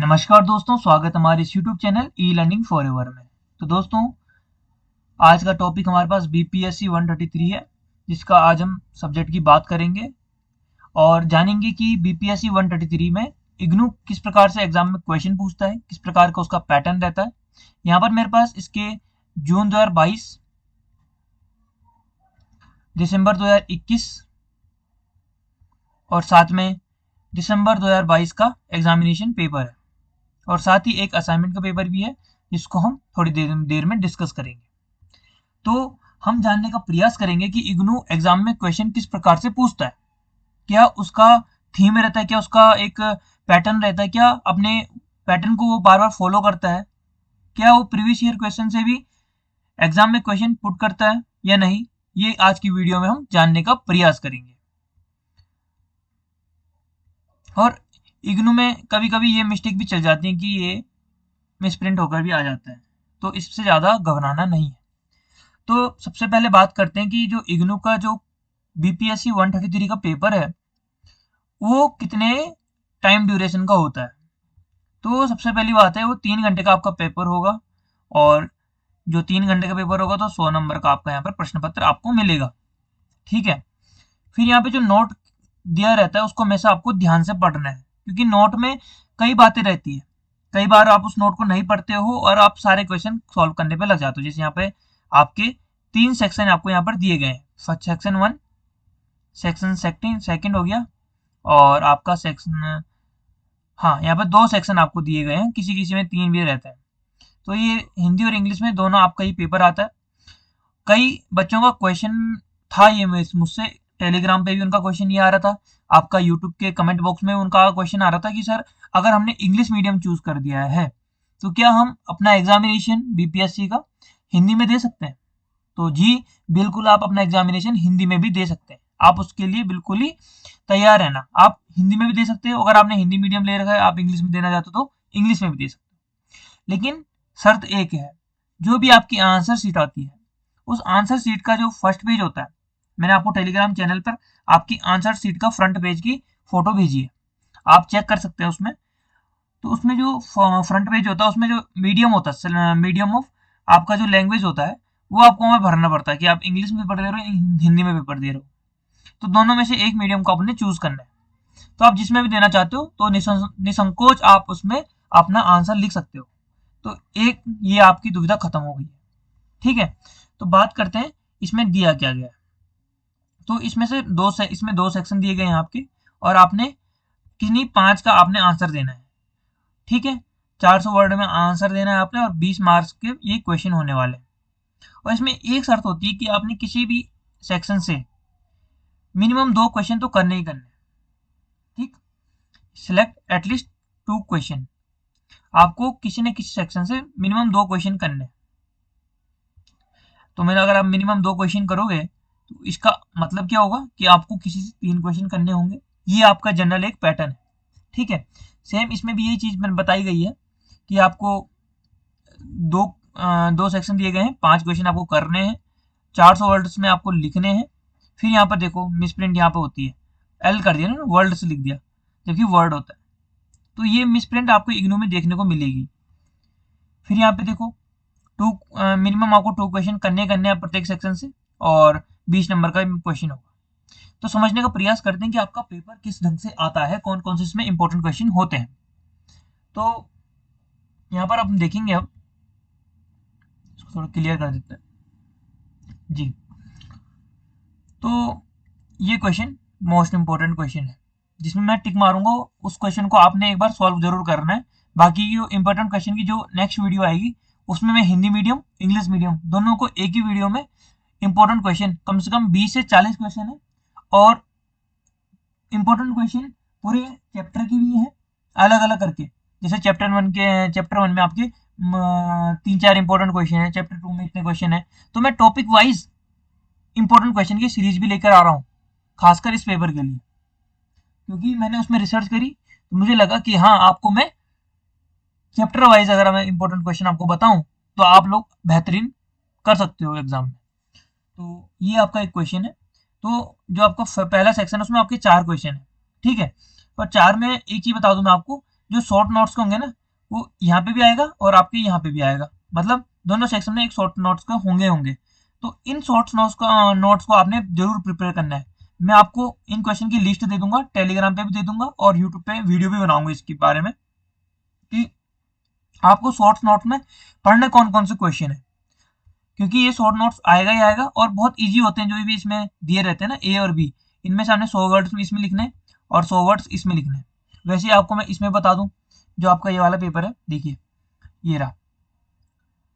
नमस्कार दोस्तों, स्वागत है हमारे इस YouTube channel e learning for ever में। तो दोस्तों, आज का टॉपिक हमारे पास बीपीएससी 133 है, जिसका आज हम सब्जेक्ट की बात करेंगे और जानेंगे कि बीपीएससी 133 में इग्नू किस प्रकार से एग्जाम में क्वेश्चन पूछता है, किस प्रकार का उसका पैटर्न रहता है। यहाँ पर मेरे पास इसके जून 2022, दिसंबर 2021 और साथ में दिसंबर 2022 का एग्जामिनेशन पेपर है और साथ ही एक असाइनमेंट का पेपर भी है, जिसको हम थोड़ी देर में डिस्कस करेंगे। तो हम जानने का प्रयास करेंगे कि इग्नू एग्जाम में क्वेश्चन किस प्रकार से पूछता है। क्या उसका थीम रहता है, क्या उसका एक पैटर्न रहता है, क्या अपने पैटर्न को वो बार बार फॉलो करता है, क्या वो प्रीवियस ईयर क्वेश्चन से भी एग्जाम में क्वेश्चन पुट करता है या नहीं। ये आज की वीडियो में हम जानने का प्रयास करेंगे। और इग्नू में कभी कभी ये मिस्टेक भी चल जाती है कि ये मिसप्रिंट होकर भी आ जाता है, तो इससे ज़्यादा घबराना नहीं है। तो सबसे पहले बात करते हैं कि जो इग्नू का जो बीपीएससी 133 का पेपर है, वो कितने टाइम ड्यूरेशन का होता है। तो सबसे पहली बात है, वो 3 घंटे का आपका पेपर होगा और जो 3 घंटे का पेपर होगा तो 100 नंबर का आपका यहाँ पर प्रश्न पत्र आपको मिलेगा। ठीक है। फिर यहाँ पे जो नोट दिया रहता है उसको हमेशा आपको ध्यान से पढ़ना है, क्योंकि नोट में कई बातें रहती है। कई बार आप उस नोट को नहीं पढ़ते हो और आप सारे क्वेश्चन सॉल्व करने पे लग जाते हो। जैसे यहाँ पे आपके 3 सेक्शन आपको यहाँ पर दिए गए हैं। फर्स्ट सेक्शन 1, सेक्शन सेकंड हो गया और आपका सेक्शन, हाँ, यहाँ पर 2 सेक्शन आपको दिए गए हैं, किसी किसी में 3 भी रहता है। तो ये हिंदी और इंग्लिश में दोनों आपका ही पेपर आता है। कई बच्चों का क्वेश्चन था ये मुझसे टेलीग्राम पे भी उनका क्वेश्चन ये आ रहा था, आपका यूट्यूब के कमेंट बॉक्स में उनका क्वेश्चन आ रहा था कि सर, अगर हमने इंग्लिश मीडियम चूज कर दिया है तो क्या हम अपना एग्जामिनेशन बीपीएससी का हिंदी में दे सकते हैं। तो जी बिल्कुल, आप अपना एग्जामिनेशन हिंदी में भी दे सकते हैं। आप उसके लिए बिल्कुल ही तैयार रहना। आप हिंदी में भी दे सकते हो, अगर आपने हिंदी मीडियम ले रखा है, आप इंग्लिश में देना चाहते हो तो इंग्लिश में भी दे सकते हो। लेकिन शर्त एक है, जो भी आपकी आंसर शीट आती है, उस आंसर शीट का जो फर्स्ट पेज होता है, मैंने आपको टेलीग्राम चैनल पर आपकी आंसर शीट का फ्रंट पेज की फोटो भेजी है, आप चेक कर सकते हैं उसमें। तो उसमें जो फ्रंट पेज होता है, उसमें जो मीडियम होता है, मीडियम ऑफ आपका जो लैंग्वेज होता है, वो आपको वहाँ भरना पड़ता है कि आप इंग्लिश में पेपर दे रहे हो, हिंदी में पेपर दे रहे हो। तो दोनों में से एक मीडियम को आपने चूज करना है। तो आप जिसमें भी देना चाहते हो तो निसंकोच आप उसमें अपना आंसर लिख सकते हो। तो एक ये आपकी दुविधा खत्म हो गई है। ठीक है। तो बात करते हैं इसमें दिया क्या गया है। तो इसमें 2 सेक्शन दिए गए हैं आपके, और आपने किन्हीं 5 का आपने आंसर देना है। ठीक है। 400 वर्ड में आंसर देना है आपने और 20 मार्क्स के ये क्वेश्चन होने वाले हैं। और इसमें एक शर्त होती है कि आपने किसी भी सेक्शन से मिनिमम 2 क्वेश्चन तो करने ही करने। ठीक। Select at least 2 question. आपको किसी न किसी सेक्शन से मिनिमम 2 क्वेश्चन करने। तो मेरा, अगर आप मिनिमम 2 क्वेश्चन करोगे तो इसका मतलब क्या होगा कि आपको किसी से 3 क्वेश्चन करने होंगे। ये आपका जनरल एक पैटर्न है। ठीक है। सेम इसमें भी यही चीज मैंने बताई गई है कि आपको दो 2 सेक्शन दिए गए हैं, 5 क्वेश्चन आपको करने हैं, 400 वर्ड्स में आपको लिखने हैं। फिर यहाँ पर देखो मिस प्रिंट यहाँ पे होती है, एल कर दिया ना, वर्ड से लिख दिया, जबकि वर्ड होता है। तो ये मिस प्रिंट आपको इग्नू में देखने को मिलेगी। फिर यहाँ पे देखो टू मिनिमम आपको 2 क्वेश्चन करने हैं प्रत्येक सेक्शन से, और 20 नंबर का क्वेश्चन होगा। तो समझने का प्रयास करते हैं कि आपका पेपर किस ढंग से आता है, कौन कौन से इसमें इंपॉर्टेंट क्वेश्चन होते हैं। तो यहाँ पर आप देखेंगे, अब इसको थोड़ा क्लियर कर देते हैं जी। तो ये क्वेश्चन मोस्ट इंपॉर्टेंट क्वेश्चन है, जिसमें मैं टिक मारूंगा। उस क्वेश्चन को आपने एक बार सॉल्व जरूर करना है। बाकी जो इंपॉर्टेंट क्वेश्चन की जो नेक्स्ट वीडियो आएगी, उसमें मैं हिंदी मीडियम इंग्लिश मीडियम दोनों को एक ही वीडियो में इंपॉर्टेंट क्वेश्चन, कम से कम 20 से 40 क्वेश्चन है, और इंपॉर्टेंट क्वेश्चन पूरे चैप्टर की भी है, अलग अलग करके। जैसे चैप्टर 1 में आपके 3-4 इंपॉर्टेंट क्वेश्चन है, चैप्टर 2 में इतने क्वेश्चन है। तो मैं टॉपिक वाइज इंपॉर्टेंट क्वेश्चन की सीरीज भी लेकर आ रहा हूँ, खासकर इस पेपर के लिए, क्योंकि मैंने उसमें रिसर्च करी तो मुझे लगा कि हाँ, आपको मैं चैप्टर वाइज अगर मैं इंपॉर्टेंट क्वेश्चन आपको बताऊं तो आप लोग बेहतरीन कर सकते हो एग्जाम में। तो ये आपका एक क्वेश्चन है। तो जो आपका पहला सेक्शन है उसमें आपके 4 क्वेश्चन है। ठीक है। और 4 में एक चीज बता दूं मैं आपको, जो शॉर्ट नोट्स होंगे ना वो यहाँ पे भी आएगा और आपके यहाँ पे भी आएगा, मतलब दोनों सेक्शन में एक शॉर्ट नोट्स का होंगे। तो इन शॉर्ट नोट्स को आपने जरूर प्रिपेयर करना है। मैं आपको इन क्वेश्चन की लिस्ट दे दूंगा, टेलीग्राम पे भी दे दूंगा और यूट्यूब पे वीडियो भी बनाऊंगा इसके बारे में कि आपको शॉर्ट नोट्स में पढ़ने कौन कौन से क्वेश्चन है, क्योंकि ये शॉर्ट नोट्स आएगा ही आएगा और बहुत इजी होते हैं जो भी इसमें दिए रहते हैं ना, ए और बी, इनमें से हमने 100 वर्ड्स इसमें लिखने और 100 वर्ड्स इसमें लिखने। वैसे ही आपको मैं इसमें बता दूं, जो आपका ये वाला पेपर है देखिए ये रहा,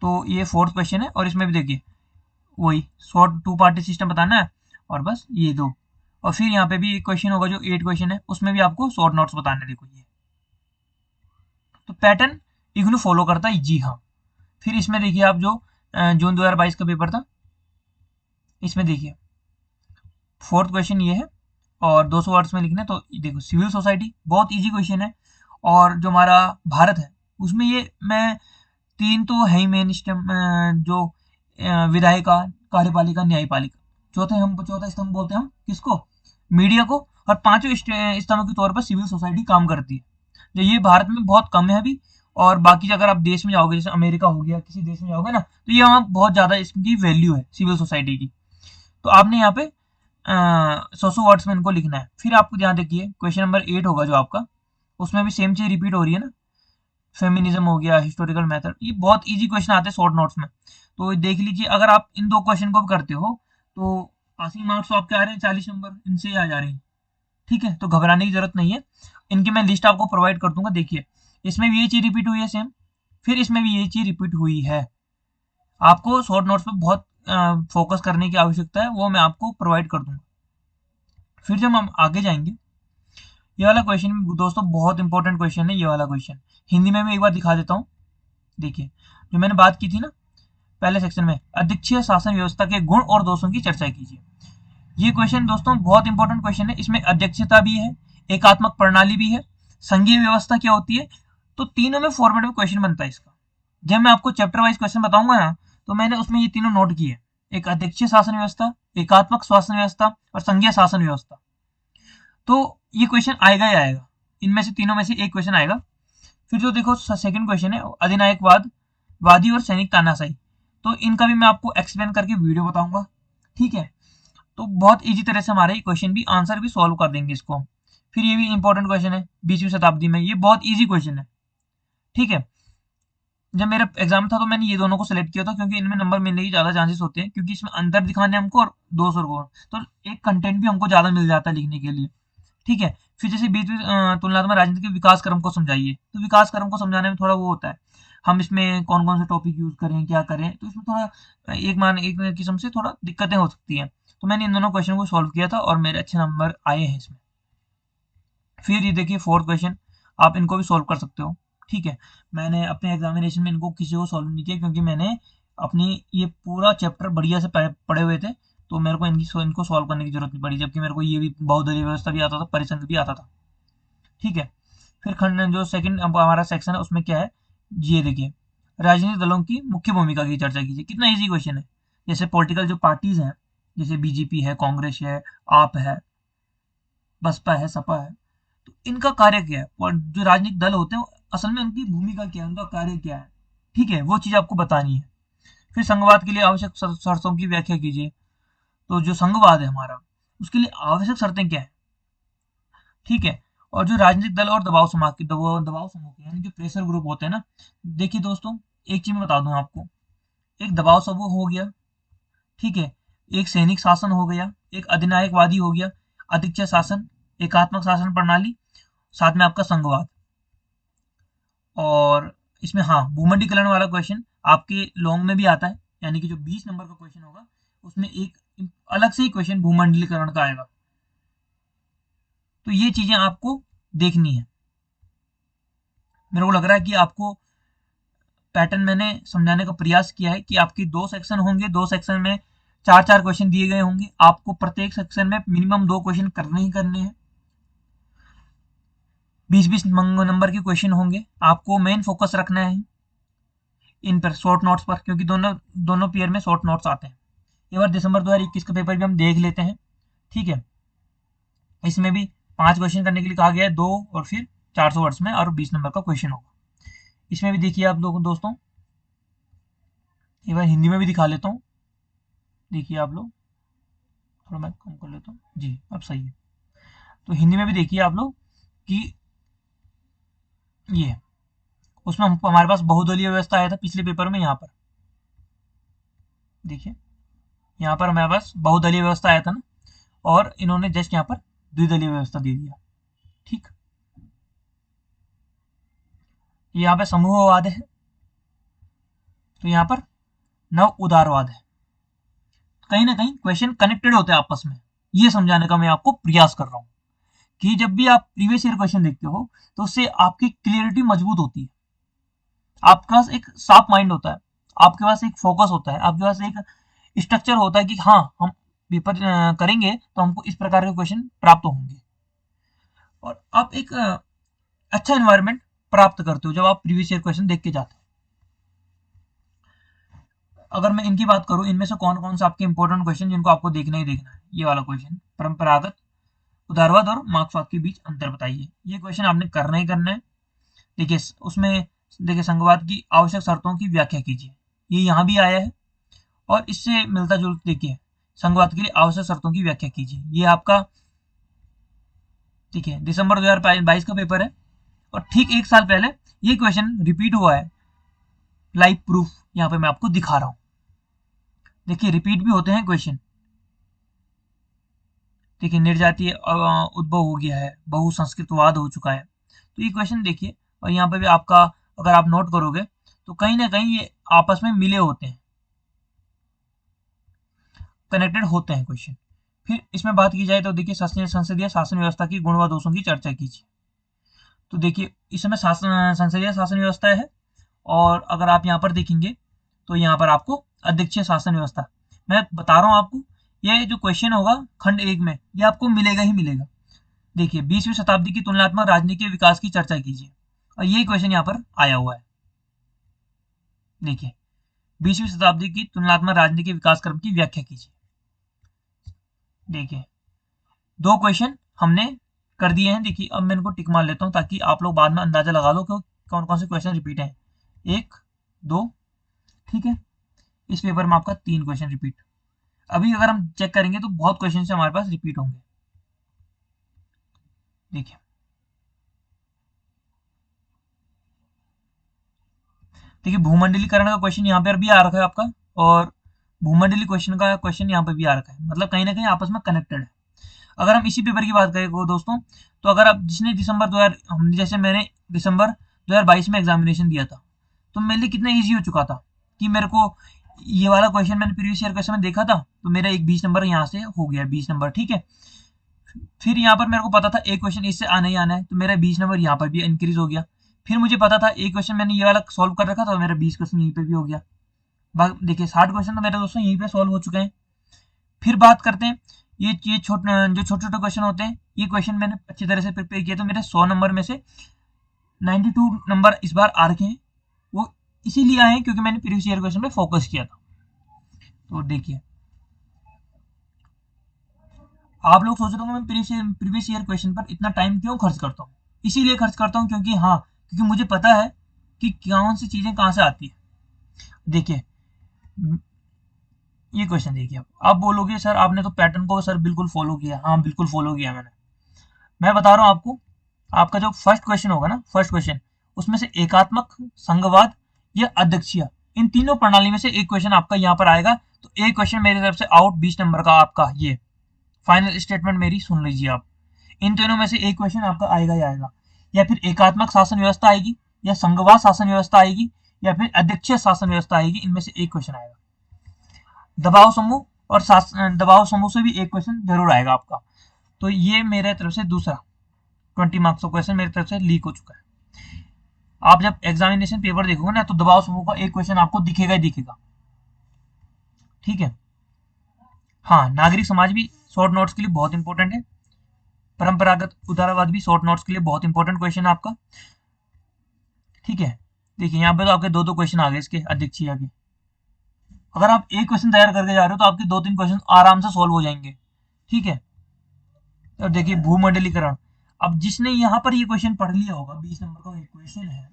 तो ये फोर्थ क्वेश्चन है और इसमें भी देखिए वही शॉर्ट टू पार्टी सिस्टम बताना है और बस ये दो, और फिर यहाँ पे भी एक क्वेश्चन होगा जो 8 क्वेश्चन है, उसमें भी आपको शॉर्ट नोट्स बताने हैं। देखो ये तो पैटर्न इग्नू फॉलो करता है जी हाँ। फिर इसमें देखिए आप जो जून 2022 का पेपर था, इसमें देखिए फोर्थ क्वेश्चन ये है और 200 वर्ड्स में लिखना है। तो देखो सिविल सोसाइटी बहुत इजी क्वेश्चन है, और जो हमारा भारत है उसमें ये मैं 3 तो है ही मेन स्टेम, जो विधायिका, कार्यपालिका, न्यायपालिका, चौथा स्तंभ बोलते हैं हम किसको, मीडिया को, और पांचों स्तंभ के तौर पर सिविल सोसाइटी काम करती है, जो ये भारत में बहुत कम है अभी। और बाकी अगर आप देश में जाओगे, जैसे अमेरिका हो गया, किसी देश में जाओगे ना, तो ये वहाँ बहुत ज्यादा इसकी वैल्यू है सिविल सोसाइटी की। तो आपने यहाँ पे 100 वर्ड्स में इनको लिखना है। फिर आपको ध्यान देखिए क्वेश्चन नंबर 8 होगा जो आपका, उसमें भी सेम चीज रिपीट हो रही है ना, फेमिनिज्म हो गया, हिस्टोरिकल मेथड, ये बहुत इजी क्वेश्चन आते हैं शॉर्ट नोट्स में। तो देख लीजिए अगर आप इन दो क्वेश्चन को भी करते हो तो पासिंग मार्क्स तो आपके आ रहे हैं 40 नंबर, इनसे ही आ जा रहे हैं। ठीक है, तो घबराने की जरूरत नहीं है, इनकी मैं लिस्ट आपको प्रोवाइड कर दूंगा। देखिए इसमें भी ये चीज रिपीट हुई है सेम, फिर इसमें भी ये चीज रिपीट हुई है। आपको शॉर्ट नोट्स पे बहुत फोकस करने की आवश्यकता है, वो मैं आपको प्रोवाइड कर दूंगा। फिर जब हम आगे जाएंगे, ये वाला क्वेश्चन दोस्तों बहुत इंपॉर्टेंट क्वेश्चन है। ये वाला क्वेश्चन हिंदी में मैं एक बार दिखा देता हूँ। देखिए जो मैंने बात की थी ना पहले सेक्शन में, अध्यक्षीय शासन व्यवस्था के गुण और दोषों की चर्चा कीजिए। ये क्वेश्चन दोस्तों बहुत इंपॉर्टेंट क्वेश्चन है। इसमें अध्यक्षता भी है, एकात्मक प्रणाली भी है, संघीय व्यवस्था क्या होती है, तो तीनों में फॉर्मेट में क्वेश्चन बनता है इसका। जब मैं आपको चैप्टर वाइज क्वेश्चन बताऊंगा ना, तो मैंने उसमें ये तीनों नोट किए, एक अध्यक्षीय शासन व्यवस्था, एकात्मक शासन व्यवस्था और संघीय शासन व्यवस्था। तो ये क्वेश्चन आएगा ही आएगा, इनमें से तीनों में से एक क्वेश्चन आएगा। फिर जो देखो सेकंड क्वेश्चन है अधिनायकवाद, वादी और सैनिक तानाशाही, तो इनका भी मैं आपको एक्सप्लेन करके वीडियो बताऊंगा। ठीक है, तो बहुत इजी तरह से हमारे क्वेश्चन भी आंसर भी सॉल्व कर देंगे इसको। फिर ये भी इंपॉर्टेंट क्वेश्चन है 20वीं शताब्दी में, ये बहुत इजी क्वेश्चन है। ठीक है, जब मेरा एग्जाम था तो मैंने ये दोनों को सिलेक्ट किया था, क्योंकि इनमें नंबर मिलने की ज्यादा चांसेस होते हैं, क्योंकि इसमें अंतर दिखाने हमको और 200 को, तो एक कंटेंट भी हमको ज्यादा मिल जाता है लिखने के लिए। ठीक है, फिर जैसे बीच तुलनात्मक राजनीति के विकास क्रम को समझाइए, तो विकास क्रम को समझाने में थोड़ा वो होता है, हम इसमें कौन कौन से टॉपिक यूज करें, क्या करें, तो इसमें थोड़ा एक किस्म से थोड़ा दिक्कतें हो सकती हैं। तो मैंने इन दोनों क्वेश्चन को सॉल्व किया था और मेरे अच्छे नंबर आए हैं इसमें। फिर ये देखिए फोर्थ क्वेश्चन, आप इनको भी सॉल्व कर सकते हो। ठीक है, मैंने अपने एग्जामिनेशन में इनको किसी को सॉल्व नहीं किया, क्योंकि मैंने अपनी ये पूरा चैप्टर बढ़िया से पढ़े हुए थे, तो मेरे को इनको सॉल्व करने की जरूरत नहीं पड़ी, जबकि मेरे को ये भी बहुदलीय व्यवस्था भी आता था, परिसंघ भी आता था। ठीक है, फिर खंड जो सेकंड हमारा सेक्शन है उसमें क्या है, ये देखिए राजनीतिक दलों की मुख्य भूमिका की चर्चा कीजिए। कितना इजी क्वेश्चन है। जैसे पॉलिटिकल जो पार्टीज हैं, जैसे बीजेपी है, कांग्रेस है, आप है, बसपा है, सपा है, तो इनका कार्य क्या है, और जो राजनीतिक दल होते हैं असल में उनकी भूमिका क्या है, उनका कार्य क्या है। ठीक है, वो चीज आपको बतानी है। फिर संघवाद के लिए आवश्यक शर्तों की व्याख्या कीजिए। तो जो संघवाद है हमारा, उसके लिए आवश्यक शर्तें क्या है। ठीक है, और जो राजनीतिक दल और दबाव समूह के यानी जो प्रेशर ग्रुप होते हैं ना, देखिए दोस्तों एक चीज मैं बता दूं आपको, एक दबाव समूह हो गया, ठीक है, एक सैनिक शासन हो गया, एक अधिनायकवादी हो गया, अध्यक्षीय शासन, एकात्मक शासन प्रणाली, साथ में आपका संघवाद। और इसमें हाँ भूमंडलीकरण वाला क्वेश्चन आपके लॉन्ग में भी आता है, यानी कि जो 20 नंबर का क्वेश्चन होगा उसमें एक अलग से ही क्वेश्चन भूमंडलीकरण का आएगा। तो ये चीजें आपको देखनी है। मेरे को लग रहा है कि आपको पैटर्न मैंने समझाने का प्रयास किया है कि आपके 2 सेक्शन होंगे, 2 सेक्शन में 4-4 क्वेश्चन दिए गए होंगे, आपको प्रत्येक सेक्शन में मिनिमम 2 क्वेश्चन करने ही करने हैं। 20-20 नंबर के क्वेश्चन होंगे, आपको मेन फोकस रखना है इन पर, शॉर्ट नोट्स पर, क्योंकि दोनों पेयर में शॉर्ट नोट्स आते हैं। एक बार दिसंबर 2021 का पेपर भी हम देख लेते हैं। ठीक है, इसमें भी 5 क्वेश्चन करने के लिए कहा गया है, 2 और फिर 400 वर्ड्स में और 20 नंबर का क्वेश्चन होगा। इसमें भी देखिए आप लोग दोस्तों, एक बार हिंदी में भी दिखा लेता हूँ, देखिए आप लोग, थोड़ा मैं कम कर लेता हूँ जी, अब सही है। तो हिंदी में भी देखिए आप लोग कि ये उसमें हमारे पास बहुदलीय व्यवस्था आया था पिछले पेपर में। यहाँ पर देखिए, यहाँ पर हमारे पास बहुदलीय व्यवस्था आया था ना, और इन्होंने जस्ट यहाँ पर द्विदलीय व्यवस्था दे दिया। ठीक, यहाँ पे समूहवाद है, तो यहाँ पर नव उदारवाद है। कहीं ना कहीं क्वेश्चन कनेक्टेड होते हैं आपस में, ये समझाने का मैं आपको प्रयास कर रहा हूँ कि जब भी आप प्रीवियस ईयर क्वेश्चन देखते हो तो उससे आपकी क्लियरिटी मजबूत होती है, आपके पास एक साफ माइंड होता है, आपके पास एक फोकस होता है, आपके पास एक स्ट्रक्चर होता है कि हाँ हम पेपर करेंगे तो हमको इस प्रकार के क्वेश्चन प्राप्त होंगे, और आप एक अच्छा एनवायरनमेंट प्राप्त करते हो जब आप प्रीवियस ईयर क्वेश्चन देख के जाते हो। अगर मैं इनकी बात करूं, इनमें से कौन कौन सा आपके इंपॉर्टेंट क्वेश्चन जिनको आपको देखना ही देखना है, ये वाला क्वेश्चन, परंपरागत उदारवाद और मार्क्सवाद के बीच अंतर बताइए, ये क्वेश्चन आपने करना ही करना है। देखिए उसमें, देखिए संघवाद की आवश्यक शर्तों की व्याख्या कीजिए, ये यहाँ भी आया है, और इससे मिलता जुलता देखिए, संघवाद के लिए आवश्यक शर्तों की व्याख्या कीजिए, ये आपका ठीक है दिसंबर 2022 का पेपर है, और ठीक एक साल पहले ये क्वेश्चन रिपीट हुआ है, लाइव प्रूफ यहाँ पे मैं आपको दिखा रहा हूँ। देखिए रिपीट भी होते हैं क्वेश्चन, देखिए निर्जातीय उद्भव हो गया है, बहुसंस्कृतवाद हो चुका है, तो ये क्वेश्चन देखिए, और यहाँ पे भी आपका अगर आप नोट करोगे तो कहीं ना कहीं ये आपस में मिले होते हैं, कनेक्टेड होते हैं क्वेश्चन। फिर इसमें बात की जाए तो देखिए संसदीय शासन व्यवस्था की गुण व दोषों की चर्चा कीजिए। तो देखिए इसमें संसदीय शासन व्यवस्था है, और अगर आप यहाँ पर देखेंगे तो यहाँ पर आपको अध्यक्षीय शासन व्यवस्था, मैं बता रहा हूँ आपको, ये जो क्वेश्चन होगा खंड 1 में ये आपको मिलेगा ही मिलेगा। देखिए 20वीं शताब्दी की तुलनात्मक राजनीति के विकास की चर्चा कीजिए, और ये क्वेश्चन यहाँ पर आया हुआ है। देखिए 20वीं शताब्दी की तुलनात्मक राजनीति के विकास क्रम की व्याख्या कीजिए। देखिए 2 क्वेश्चन हमने कर दिए हैं, देखिए अब मैं इनको टिक मार लेता हूँ ताकि आप लोग बाद में अंदाजा लगा लो कि कौन कौन से क्वेश्चन रिपीट हैं। 1 2, ठीक है, इस पेपर में आपका 3 क्वेश्चन रिपीट। अभी अगर हम चेक करेंगे तो बहुत क्वेश्चन हमारे पास रिपीट होंगे। देखिए देखिए भूमंडलीकरण का क्वेश्चन यहाँ पर भी आ रखा है आपका, और भूमंडली क्वेश्चन का क्वेश्चन यहाँ पर भी आ रखा है, मतलब कहीं ना कहीं आपस में कनेक्टेड है। अगर हम इसी पेपर की बात करें दोस्तों, तो अगर आप जिसने दिसंबर 2000 हमने जैसे मैंने दिसंबर 2022 में एग्जामिनेशन दिया था, तो मेरे लिए कितना ईजी हो चुका था कि मेरे को ये वाला क्वेश्चन मैंने प्रीवियस ईयर क्वेश्चन में देखा था, तो मेरा एक 20 नंबर यहाँ से हो गया, 20 नंबर, ठीक है। फिर यहाँ पर मेरे को पता था एक क्वेश्चन इससे आना ही आना है, तो मेरा 20 नंबर यहाँ पर भी इंक्रीज हो गया। फिर मुझे पता था एक क्वेश्चन मैंने ये वाला सॉल्व कर रखा था, तो मेरा 20 क्वेश्चन यहीं पे भी हो गया। देखिए 60 क्वेश्चन तो मेरे दोस्तों यहीं पे सॉल्व हो चुके हैं। फिर बात करते हैं ये छोटे छोटे क्वेश्चन होते हैं, ये क्वेश्चन मैंने अच्छी तरह से प्रिपेयर किया, तो मेरे 100 नंबर में से 92 नंबर इस बार आ रखे हैं। वो इसीलिए आए हैं क्योंकि मैंने प्रीवियस ईयर क्वेश्चन पे फोकस किया था। तो देखिए आप लोग सोच रहे हो मैं प्रीवियस ईयर क्वेश्चन पर इतना टाइम क्यों खर्च करता हूँ, इसीलिए खर्च करता हूँ क्योंकि हाँ, क्योंकि मुझे पता है कि कौन सी चीजें कहाँ से आती है। देखिए ये क्वेश्चन देखिए, आप बोलोगे सर आपने तो पैटर्न को सर बिल्कुल फॉलो किया, हाँ बिल्कुल फॉलो किया मैंने। मैं बता रहा हूँ आपको, आपका जो फर्स्ट क्वेश्चन होगा ना, फर्स्ट क्वेश्चन, उसमें से एकात्मक, संघवाद या अध्यक्षीय, इन तीनों प्रणाली में से एक क्वेश्चन आपका यहाँ पर आएगा। तो एक क्वेश्चन मेरी तरफ से आउट, 20 नंबर का आपका। ये फाइनल स्टेटमेंट मेरी सुन लीजिए आप, इन तीनों में से एक क्वेश्चन आपका आएगा ही आएगा, या फिर एकात्मक शासन व्यवस्था आएगी, या संघवाद शासन व्यवस्था आएगी, या फिर अध्यक्षीय शासन व्यवस्था आएगी, इनमें से एक क्वेश्चन आएगा। दबाव समूह और दबाव समूह से भी एक क्वेश्चन जरूर आएगा आपका। तो ये मेरे तरफ से दूसरा 20 मार्क्स का क्वेश्चन मेरी तरफ से लीक हो चुका है। आप जब एग्जामिनेशन पेपर देखोगे ना, तो दबाव समूह का एक क्वेश्चन आपको दिखेगा ही दिखेगा, ठीक है। हाँ, नागरिक समाज भी शॉर्ट नोट्स के लिए बहुत इंपॉर्टेंट है, परंपरागत उदारवाद भी शॉर्ट नोट्स के लिए बहुत इंपॉर्टेंट क्वेश्चन है आपका, ठीक है। देखिए यहाँ पे तो आपके 2-2 क्वेश्चन आ गए इसके अध्यक्षीय के। अगर आप एक क्वेश्चन तैयार करके जा रहे हो तो आपके 2-3 क्वेश्चन आराम से सॉल्व हो जाएंगे, ठीक है। और देखिए भूमंडलीकरण, अब जिसने यहाँ पर ये क्वेश्चन पढ़ लिया होगा, 20 नंबर का एक क्वेश्चन है,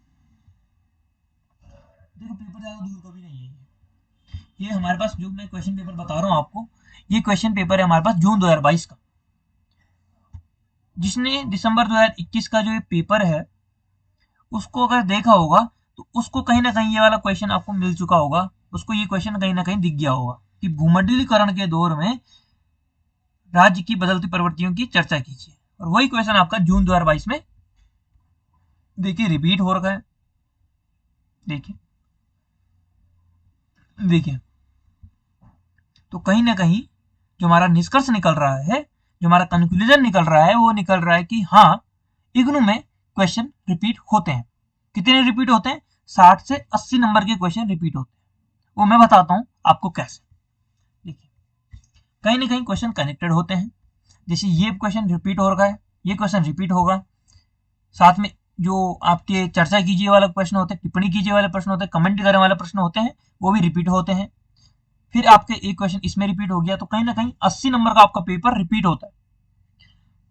देखो पेपर ज्यादा दूर का भी नहीं है ये हमारे पास जो मैं क्वेश्चन पेपर बता रहा हूँ आपको, ये क्वेश्चन पेपर है हमारे पास जून 2022 का। जिसने दिसंबर 2021 का जो ये पेपर है उसको अगर देखा होगा तो उसको कहीं ना कहीं ये वाला क्वेश्चन आपको मिल चुका होगा, उसको ये क्वेश्चन कहीं ना कहीं दिख गया होगा कि भूमंडलीकरण के दौर में राज्य की बदलती प्रवृत्तियों की चर्चा कीजिए। और वही क्वेश्चन आपका जून 2022 में देखिए रिपीट हो रखा है। देखिए देखिए तो कहीं ना कहीं जो हमारा निष्कर्ष निकल रहा है, जो हमारा कंक्लूजन निकल रहा है, वो निकल रहा है कि हाँ, इग्नू में क्वेश्चन रिपीट होते हैं। कितने रिपीट होते हैं? 60 से 80 नंबर के क्वेश्चन रिपीट होते हैं। वो मैं बताता हूं आपको कैसे। देखिए कहीं ना कहीं क्वेश्चन कनेक्टेड होते हैं। जैसे ये क्वेश्चन रिपीट हो रखा है, ये क्वेश्चन रिपीट होगा, साथ में जो आपके चर्चा कीजिए वाला प्रश्न होते हैं, टिप्पणी कीजिए वाले प्रश्न होते हैं, कमेंट करने वाले प्रश्न होते हैं, वो भी रिपीट होते हैं। फिर आपके एक क्वेश्चन इसमें रिपीट हो गया, तो कहीं ना कहीं 80 नंबर का आपका पेपर रिपीट होता है।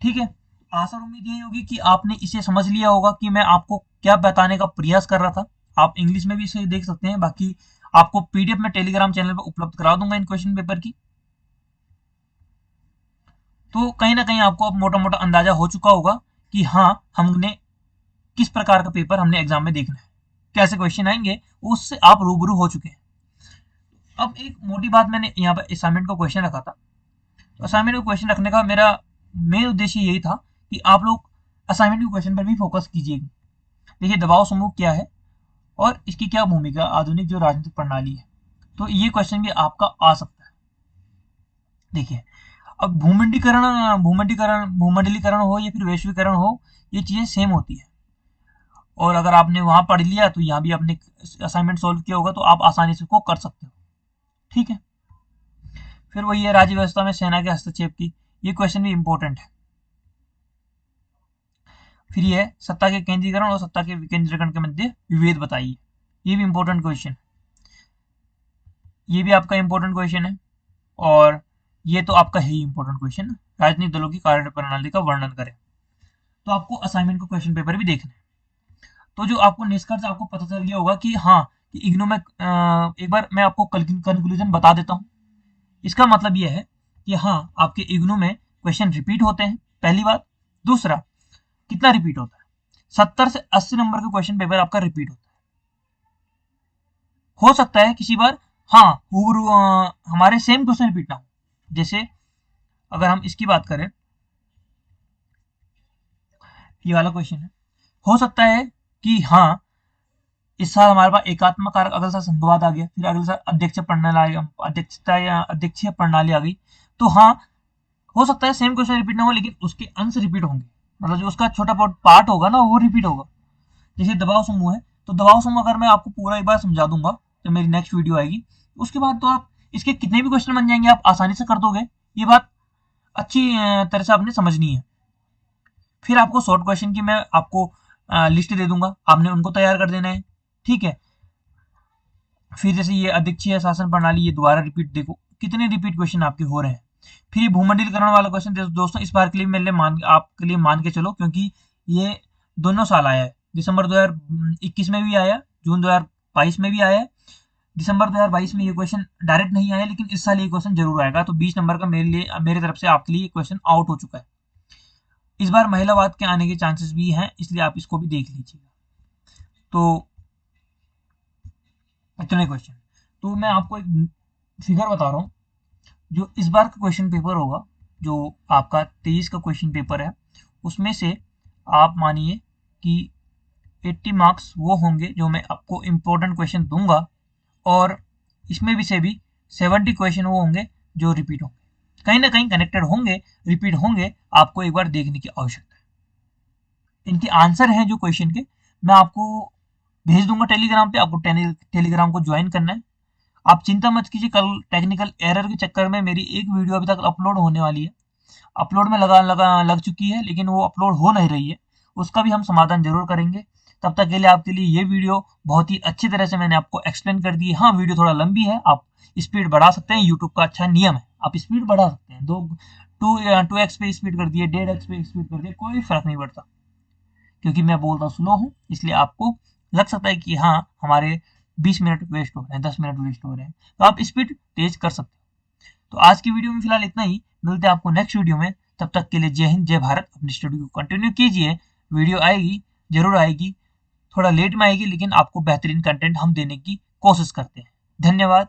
ठीक है, आशा और उम्मीद यही होगी कि आपने इसे समझ लिया होगा कि मैं आपको क्या बताने का प्रयास कर रहा था। आप इंग्लिश में भी इसे देख सकते हैं, बाकी आपको पीडीएफ में टेलीग्राम चैनल पर उपलब्ध करा दूंगा इन क्वेश्चन पेपर की। तो कहीं ना कहीं आपको अब मोटा मोटा अंदाजा हो चुका होगा कि हाँ, हमने किस प्रकार का पेपर हमने एग्जाम में देखना है, कैसे क्वेश्चन आएंगे, उससे आप रूबरू हो चुके हैं। अब एक मोटी बात, मैंने यहाँ पर असाइनमेंट का क्वेश्चन रखा था, तो असाइनमेंट का क्वेश्चन रखने का मेरा मेन उद्देश्य यही था कि आप लोग असाइनमेंट के क्वेश्चन पर भी फोकस कीजिएगा। देखिए दबाव समूह क्या है और इसकी क्या भूमिका आधुनिक जो राजनीतिक प्रणाली है, तो ये क्वेश्चन भी आपका आ सकता है। देखिए अब भूमंडलीकरण हो या फिर वैश्वीकरण हो, ये चीजें सेम होती है। और अगर आपने वहां पढ़ लिया तो यहाँ भी आपने असाइनमेंट सॉल्व किया होगा, तो आप आसानी से इसको कर सकते हो। ठीक है, फिर वही है राज्य व्यवस्था में सेना के हस्तक्षेप की, ये क्वेश्चन भी इंपॉर्टेंट है। फिर ये है सत्ता के केंद्रीकरण और सत्ता के विकेंद्रीकरण के मध्य विभेद बताइए, ये भी इंपॉर्टेंट क्वेश्चन है, ये भी आपका इंपॉर्टेंट क्वेश्चन है। और ये तो आपका ही इंपॉर्टेंट क्वेश्चन है, राजनीतिक दलों की कार्य प्रणाली का वर्णन करें। तो आपको असाइनमेंट को क्वेश्चन पेपर भी देखना है। तो जो आपको निष्कर्ष आपको पता चल गया होगा कि हाँ, कि इग्नू में एक बार मैं आपको कंक्लूजन बता देता हूँ। इसका मतलब यह है कि हाँ, आपके इग्नू में क्वेश्चन रिपीट होते हैं, पहली बात। दूसरा, कितना रिपीट होता है? 70 से 80 नंबर का क्वेश्चन पेपर आपका रिपीट होता है। हो सकता है किसी बार हाँ हमारे सेम क्वेश्चन रिपीट ना हो। जैसे अगर हम इसकी बात करें, ये वाला क्वेश्चन है, हो सकता है कि हाँ, इस साल हमारे पास एकात्मक कारक अगले साल संघवाद आ गया, फिर अगले साल अध्यक्षीय प्रणाली आ गई, तो हाँ, हो सकता है सेम क्वेश्चन रिपीट ना हो, लेकिन उसके अंश रिपीट होंगे, मतलब जो उसका छोटा पार्ट होगा ना, वो रिपीट होगा। जैसे दबाव समूह है, तो दबाव समूह अगर मैं आपको पूरा एक बार समझा दूंगा जब मेरी नेक्स्ट वीडियो आएगी, उसके बाद तो आप इसके कितने भी क्वेश्चन बन जाएंगे, आप आसानी से कर दोगे। ये बात अच्छी तरह से आपने समझनी है। फिर आपको शॉर्ट क्वेश्चन की मैं आपको लिस्ट दे दूंगा, आपने उनको तैयार कर देना है। ठीक है, फिर जैसे ये अध्यक्षीय शासन प्रणाली, ये दोबारा रिपीट, देखो कितने रिपीट क्वेश्चन आपके हो रहे हैं। फिर ये भूमंडलीकरण वाला क्वेश्चन दोस्तों इस बार के लिए मेरे आपके लिए मान के चलो, क्योंकि ये दोनों साल आया है, दिसंबर 2021 में भी आया, जून 2022 में भी आया है। दिसंबर 2022 में ये क्वेश्चन डायरेक्ट नहीं आया, लेकिन इस साल ये क्वेश्चन जरूर आएगा, तो 20 नंबर का मेरे तरफ से आपके लिए क्वेश्चन आउट हो चुका है। इस बार महिलावाद के आने के चांसेस भी हैं, इसलिए आप इसको भी देख लीजिएगा। तो इतने क्वेश्चन, तो मैं आपको एक फिगर बता रहा हूँ, जो इस बार का क्वेश्चन पेपर होगा, जो आपका 23 का क्वेश्चन पेपर है, उसमें से आप मानिए कि 80 मार्क्स वो होंगे जो मैं आपको इम्पोर्टेंट क्वेश्चन दूंगा, और इसमें भी से भी 70 क्वेश्चन वो होंगे जो रिपीट होंगे, कहीं ना कहीं कनेक्टेड होंगे, रिपीट होंगे, आपको एक बार देखने की आवश्यकता है। इनके आंसर हैं जो क्वेश्चन के, मैं आपको भेज दूंगा टेलीग्राम पे, आपको टेलीग्राम को ज्वाइन करना है। आप चिंता मत कीजिए, कल टेक्निकल एरर के चक्कर में मेरी एक वीडियो अभी तक अपलोड होने वाली है, अपलोड में लग चुकी है, लेकिन वो अपलोड हो नहीं रही है, उसका भी हम समाधान जरूर करेंगे। तब तक के लिए आपके लिए ये वीडियो बहुत ही अच्छी तरह से मैंने आपको एक्सप्लेन कर दी है। हाँ, वीडियो थोड़ा लंबी है, आप स्पीड बढ़ा सकते हैं, यूट्यूब का अच्छा नियम है, आप स्पीड बढ़ा सकते हैं, 2x पे स्पीड कर दिए, 1.5x पे स्पीड कर दिए, कोई फर्क नहीं पड़ता, क्योंकि मैं बोलता स्लो हूँ, इसलिए आपको लग सकता है कि हाँ हमारे 20 मिनट वेस्ट हो रहे हैं, 10 मिनट वेस्ट हो रहे हैं, तो आप स्पीड तेज कर सकते हो। तो आज की वीडियो में फिलहाल इतना ही, मिलते हैं आपको नेक्स्ट वीडियो में। तब तक के लिए जय हिंद, जय भारत। अपनी स्टडी को कंटिन्यू कीजिए, वीडियो आएगी, जरूर आएगी, थोड़ा लेट में आएगी, लेकिन आपको बेहतरीन कंटेंट हम देने की कोशिश करते हैं। धन्यवाद।